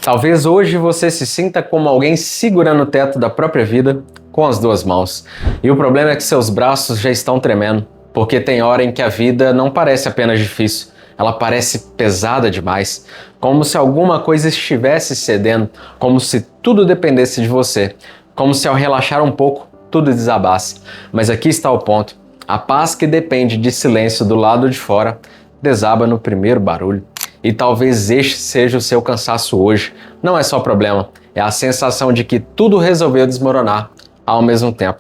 Talvez hoje você se sinta como alguém segurando o teto da própria vida com as duas mãos. E o problema é que seus braços já estão tremendo, porque tem hora em que a vida não parece apenas difícil, ela parece pesada demais, como se alguma coisa estivesse cedendo, como se tudo dependesse de você, como se ao relaxar um pouco, tudo desabasse. Mas aqui está o ponto: a paz que depende de silêncio do lado de fora desaba no primeiro barulho. E talvez este seja o seu cansaço hoje. Não é só problema, é a sensação de que tudo resolveu desmoronar ao mesmo tempo.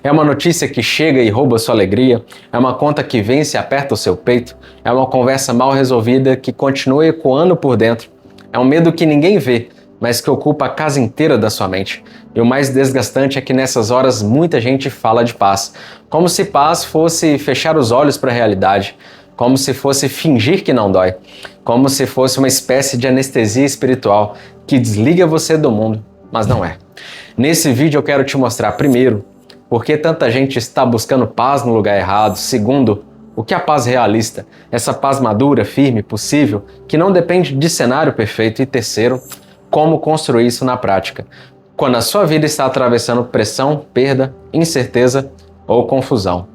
É uma notícia que chega e rouba sua alegria, é uma conta que vence e aperta o seu peito, é uma conversa mal resolvida que continua ecoando por dentro, é um medo que ninguém vê, mas que ocupa a casa inteira da sua mente. E o mais desgastante é que nessas horas muita gente fala de paz, como se paz fosse fechar os olhos para a realidade, como se fosse fingir que não dói, como se fosse uma espécie de anestesia espiritual que desliga você do mundo, mas não é. Nesse vídeo eu quero te mostrar, primeiro, por que tanta gente está buscando paz no lugar errado, segundo, o que é a paz realista, essa paz madura, firme, possível, que não depende de cenário perfeito, e terceiro, como construir isso na prática, quando a sua vida está atravessando pressão, perda, incerteza ou confusão.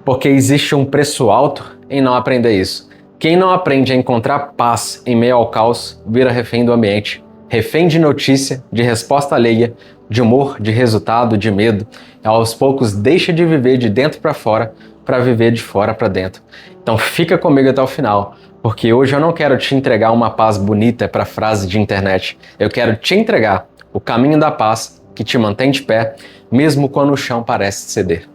Porque existe um preço alto em não aprender isso. Quem não aprende a encontrar paz em meio ao caos vira refém do ambiente, refém de notícia, de resposta alheia, de humor, de resultado, de medo, e aos poucos deixa de viver de dentro para fora para viver de fora para dentro. Então fica comigo até o final, porque hoje eu não quero te entregar uma paz bonita para frase de internet. Eu quero te entregar o caminho da paz que te mantém de pé, mesmo quando o chão parece ceder.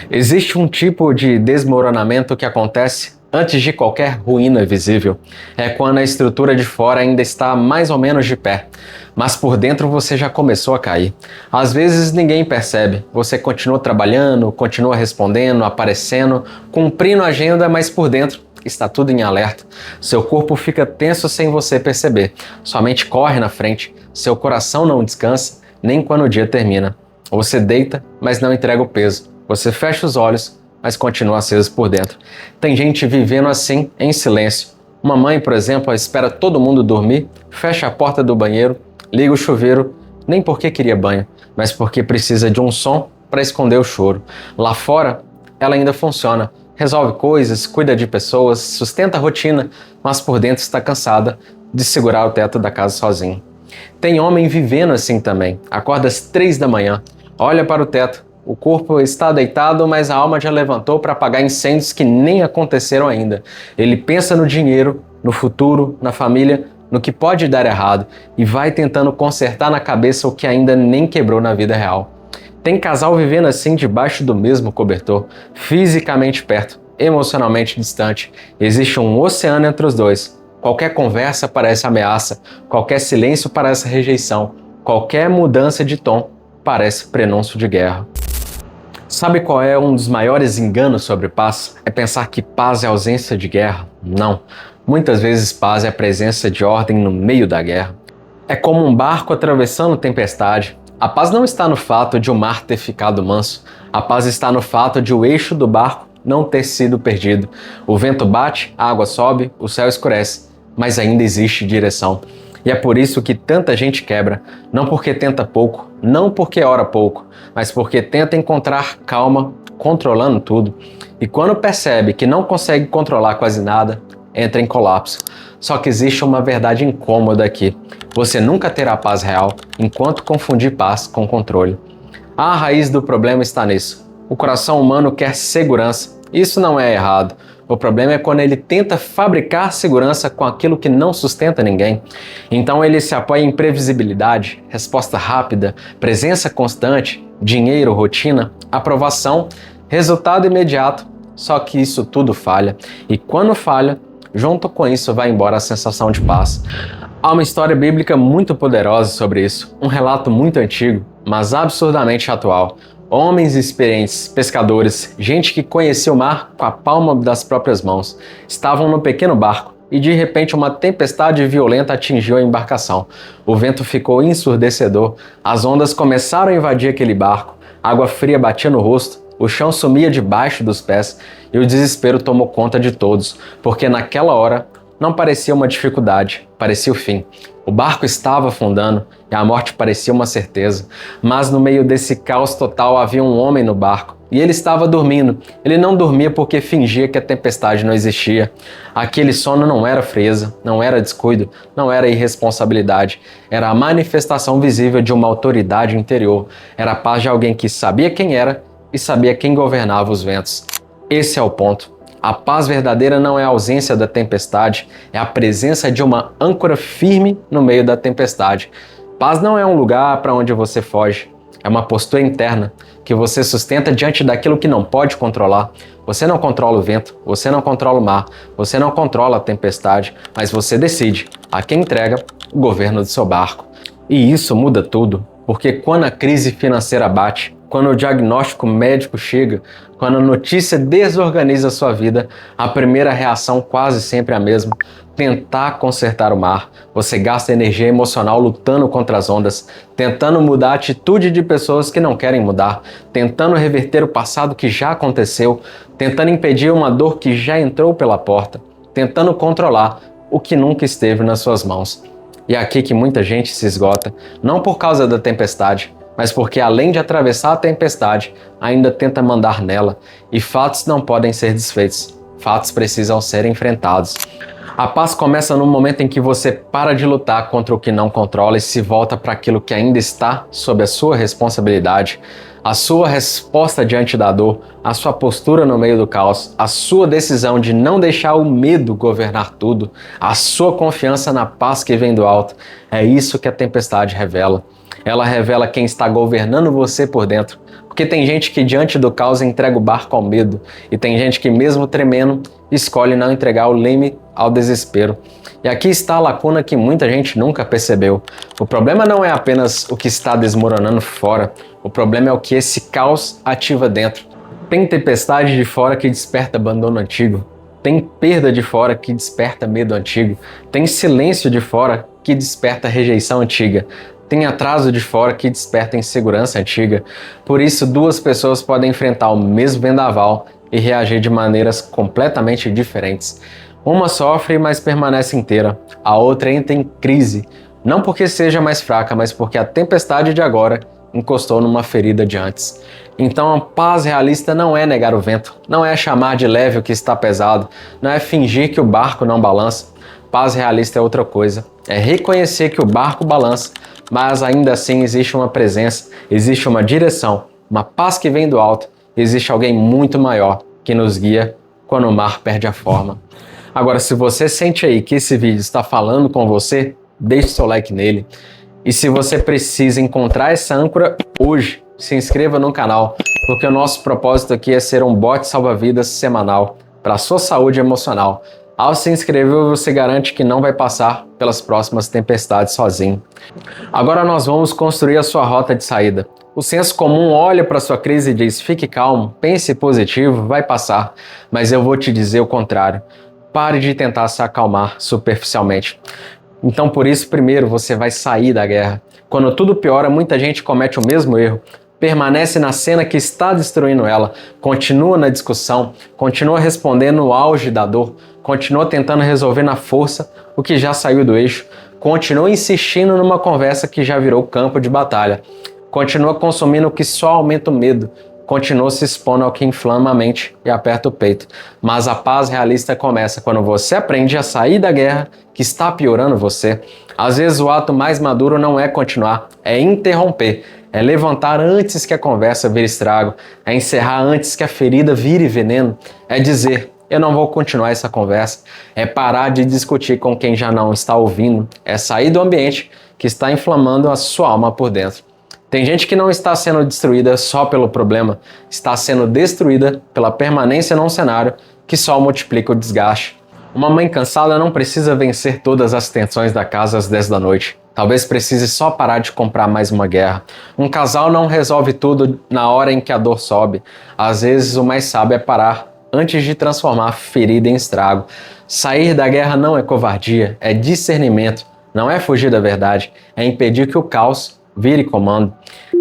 Existe um tipo de desmoronamento que acontece antes de qualquer ruína visível. É quando a estrutura de fora ainda está mais ou menos de pé, mas por dentro você já começou a cair. Às vezes ninguém percebe, você continua trabalhando, continua respondendo, aparecendo, cumprindo a agenda, mas por dentro está tudo em alerta. Seu corpo fica tenso sem você perceber, sua mente corre na frente, seu coração não descansa, nem quando o dia termina. Você deita, mas não entrega o peso. Você fecha os olhos, mas continua aceso por dentro. Tem gente vivendo assim, em silêncio. Uma mãe, por exemplo, espera todo mundo dormir, fecha a porta do banheiro, liga o chuveiro, nem porque queria banho, mas porque precisa de um som para esconder o choro. Lá fora, ela ainda funciona, resolve coisas, cuida de pessoas, sustenta a rotina, mas por dentro está cansada de segurar o teto da casa sozinha. Tem homem vivendo assim também. Acorda às 3 da manhã, olha para o teto, o corpo está deitado, mas a alma já levantou para apagar incêndios que nem aconteceram ainda. Ele pensa no dinheiro, no futuro, na família, no que pode dar errado e vai tentando consertar na cabeça o que ainda nem quebrou na vida real. Tem casal vivendo assim debaixo do mesmo cobertor, fisicamente perto, emocionalmente distante. Existe um oceano entre os dois. Qualquer conversa parece ameaça, qualquer silêncio parece rejeição, qualquer mudança de tom parece prenúncio de guerra. Sabe qual é um dos maiores enganos sobre paz? É pensar que paz é ausência de guerra. Não. Muitas vezes paz é a presença de ordem no meio da guerra. É como um barco atravessando tempestade. A paz não está no fato de o mar ter ficado manso. A paz está no fato de o eixo do barco não ter sido perdido. O vento bate, a água sobe, o céu escurece, mas ainda existe direção. E é por isso que tanta gente quebra, não porque tenta pouco, não porque ora pouco, mas porque tenta encontrar calma, controlando tudo. E quando percebe que não consegue controlar quase nada, entra em colapso. Só que existe uma verdade incômoda aqui. Você nunca terá paz real enquanto confundir paz com controle. A raiz do problema está nisso. O coração humano quer segurança. Isso não é errado. O problema é quando ele tenta fabricar segurança com aquilo que não sustenta ninguém. Então ele se apoia em previsibilidade, resposta rápida, presença constante, dinheiro, rotina, aprovação, resultado imediato. Só que isso tudo falha. E quando falha, junto com isso vai embora a sensação de paz. Há uma história bíblica muito poderosa sobre isso, um relato muito antigo, mas absurdamente atual. Homens experientes, pescadores, gente que conhecia o mar com a palma das próprias mãos, estavam num pequeno barco e de repente uma tempestade violenta atingiu a embarcação. O vento ficou ensurdecedor, as ondas começaram a invadir aquele barco, água fria batia no rosto, o chão sumia debaixo dos pés e o desespero tomou conta de todos, porque naquela hora não parecia uma dificuldade, parecia o fim. O barco estava afundando e a morte parecia uma certeza. Mas no meio desse caos total havia um homem no barco e ele estava dormindo. Ele não dormia porque fingia que a tempestade não existia. Aquele sono não era frieza, não era descuido, não era irresponsabilidade. Era a manifestação visível de uma autoridade interior. Era a paz de alguém que sabia quem era e sabia quem governava os ventos. Esse é o ponto. A paz verdadeira não é a ausência da tempestade, é a presença de uma âncora firme no meio da tempestade. Paz não é um lugar para onde você foge, é uma postura interna que você sustenta diante daquilo que não pode controlar. Você não controla o vento, você não controla o mar, você não controla a tempestade, mas você decide a quem entrega o governo do seu barco. E isso muda tudo, porque quando a crise financeira bate, quando o diagnóstico médico chega, quando a notícia desorganiza a sua vida, a primeira reação quase sempre é a mesma: tentar consertar o mar. Você gasta energia emocional lutando contra as ondas, tentando mudar a atitude de pessoas que não querem mudar, tentando reverter o passado que já aconteceu, tentando impedir uma dor que já entrou pela porta, tentando controlar o que nunca esteve nas suas mãos. E é aqui que muita gente se esgota, não por causa da tempestade, mas porque além de atravessar a tempestade, ainda tenta mandar nela, e fatos não podem ser desfeitos, fatos precisam ser enfrentados. A paz começa no momento em que você para de lutar contra o que não controla e se volta para aquilo que ainda está sob a sua responsabilidade. A sua resposta diante da dor, a sua postura no meio do caos, a sua decisão de não deixar o medo governar tudo, a sua confiança na paz que vem do alto, é isso que a tempestade revela. Ela revela quem está governando você por dentro. Porque tem gente que diante do caos entrega o barco ao medo. E tem gente que mesmo tremendo, escolhe não entregar o leme ao desespero. E aqui está a lacuna que muita gente nunca percebeu. O problema não é apenas o que está desmoronando fora. O problema é o que esse caos ativa dentro. Tem tempestade de fora que desperta abandono antigo. Tem perda de fora que desperta medo antigo. Tem silêncio de fora que desperta rejeição antiga. Tem atraso de fora que desperta insegurança antiga. Por isso, duas pessoas podem enfrentar o mesmo vendaval e reagir de maneiras completamente diferentes. Uma sofre, mas permanece inteira. A outra entra em crise, não porque seja mais fraca, mas porque a tempestade de agora encostou numa ferida de antes. Então, a paz realista não é negar o vento, não é chamar de leve o que está pesado, não é fingir que o barco não balança. Paz realista é outra coisa. É reconhecer que o barco balança, mas ainda assim existe uma presença, existe uma direção, uma paz que vem do alto, existe alguém muito maior que nos guia quando o mar perde a forma. Agora, se você sente aí que esse vídeo está falando com você, deixe seu like nele. E se você precisa encontrar essa âncora hoje, se inscreva no canal, porque o nosso propósito aqui é ser um bote salva-vidas semanal para a sua saúde emocional. Ao se inscrever, você garante que não vai passar pelas próximas tempestades sozinho. Agora nós vamos construir a sua rota de saída. O senso comum olha para sua crise e diz: fique calmo, pense positivo, vai passar. Mas eu vou te dizer o contrário. Pare de tentar se acalmar superficialmente. Então por isso, primeiro você vai sair da guerra. Quando tudo piora, muita gente comete o mesmo erro. Permanece na cena que está destruindo ela, continua na discussão, continua respondendo no auge da dor, continua tentando resolver na força o que já saiu do eixo, continua insistindo numa conversa que já virou campo de batalha, continua consumindo o que só aumenta o medo, continua se expondo ao que inflama a mente e aperta o peito. Mas a paz realista começa quando você aprende a sair da guerra que está piorando você. Às vezes o ato mais maduro não é continuar, é interromper. É levantar antes que a conversa vire estrago, é encerrar antes que a ferida vire veneno, é dizer: eu não vou continuar essa conversa, é parar de discutir com quem já não está ouvindo, é sair do ambiente que está inflamando a sua alma por dentro. Tem gente que não está sendo destruída só pelo problema, está sendo destruída pela permanência num cenário que só multiplica o desgaste. Uma mãe cansada não precisa vencer todas as tensões da casa às 10 da noite. Talvez precise só parar de comprar mais uma guerra. Um casal não resolve tudo na hora em que a dor sobe. Às vezes o mais sábio é parar antes de transformar a ferida em estrago. Sair da guerra não é covardia, é discernimento. Não é fugir da verdade, é impedir que o caos vire comando.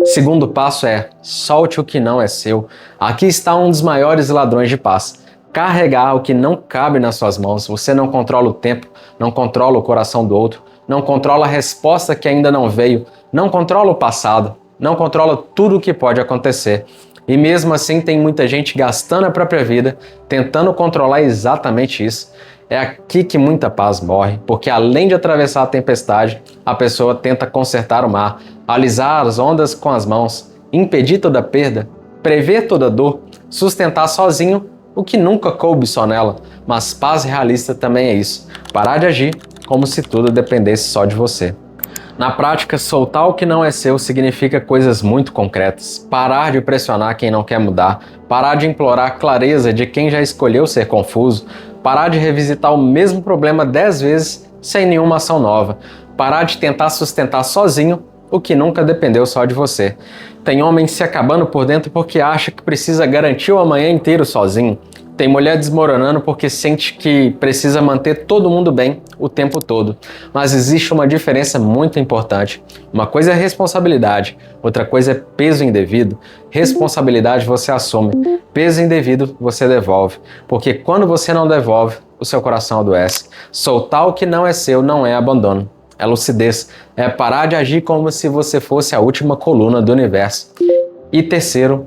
Segundo passo é: solte o que não é seu. Aqui está um dos maiores ladrões de paz. carregar o que não cabe nas suas mãos. Você não controla o tempo, não controla o coração do outro, não controla a resposta que ainda não veio, não controla o passado, não controla tudo o que pode acontecer. E mesmo assim tem muita gente gastando a própria vida, tentando controlar exatamente isso. É aqui que muita paz morre, porque além de atravessar a tempestade, a pessoa tenta consertar o mar, alisar as ondas com as mãos, impedir toda perda, prever toda dor, sustentar sozinho o que nunca coube só nela. Mas paz realista também é isso, parar de agir como se tudo dependesse só de você. Na prática, soltar o que não é seu significa coisas muito concretas. Parar de pressionar quem não quer mudar, parar de implorar a clareza de quem já escolheu ser confuso, parar de revisitar o mesmo problema 10 vezes sem nenhuma ação nova, parar de tentar sustentar sozinho o que nunca dependeu só de você. Tem homem se acabando por dentro porque acha que precisa garantir o amanhã inteiro sozinho. Tem mulher desmoronando porque sente que precisa manter todo mundo bem o tempo todo. Mas existe uma diferença muito importante. Uma coisa é responsabilidade, outra coisa é peso indevido. Responsabilidade você assume, peso indevido você devolve. Porque quando você não devolve, o seu coração adoece. Soltar o que não é seu não é abandono, é lucidez. É parar de agir como se você fosse a última coluna do universo. E terceiro,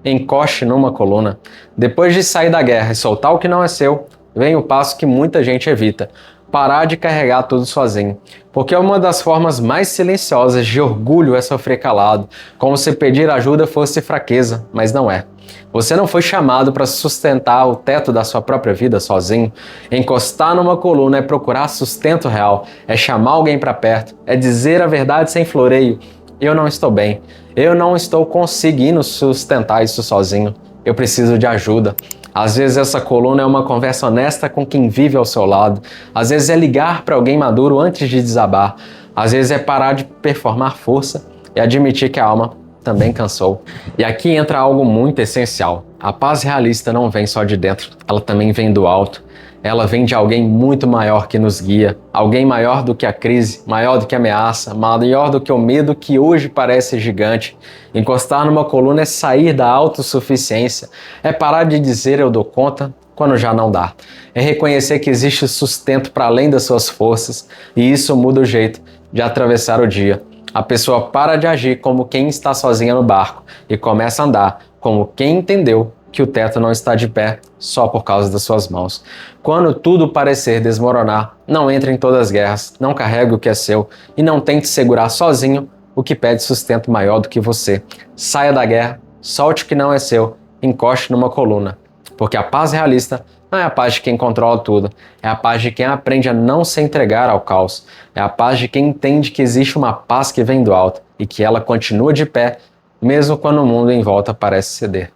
encoste numa coluna. Depois de sair da guerra e soltar o que não é seu, vem o passo que muita gente evita: parar de carregar tudo sozinho. Porque uma das formas mais silenciosas de orgulho é sofrer calado, como se pedir ajuda fosse fraqueza, mas não é. Você não foi chamado para sustentar o teto da sua própria vida sozinho. Encostar numa coluna é procurar sustento real, é chamar alguém para perto, é dizer a verdade sem floreio. Eu não estou bem, eu não estou conseguindo sustentar isso sozinho, eu preciso de ajuda. Às vezes essa coluna é uma conversa honesta com quem vive ao seu lado, às vezes é ligar para alguém maduro antes de desabar, às vezes é parar de performar força e admitir que a alma também cansou. E aqui entra algo muito essencial: a paz realista não vem só de dentro, ela também vem do alto. Ela vem de alguém muito maior que nos guia, alguém maior do que a crise, maior do que a ameaça, maior do que o medo que hoje parece gigante. Encostar numa coluna é sair da autossuficiência, é parar de dizer eu dou conta quando já não dá. É reconhecer que existe sustento para além das suas forças, e isso muda o jeito de atravessar o dia. A pessoa para de agir como quem está sozinha no barco e começa a andar como quem entendeu que o teto não está de pé só por causa das suas mãos. Quando tudo parecer desmoronar, não entre em todas as guerras, não carregue o que é seu e não tente segurar sozinho o que pede sustento maior do que você. Saia da guerra, solte o que não é seu, encoste numa coluna. Porque a paz realista não é a paz de quem controla tudo, é a paz de quem aprende a não se entregar ao caos, é a paz de quem entende que existe uma paz que vem do alto e que ela continua de pé, mesmo quando o mundo em volta parece ceder.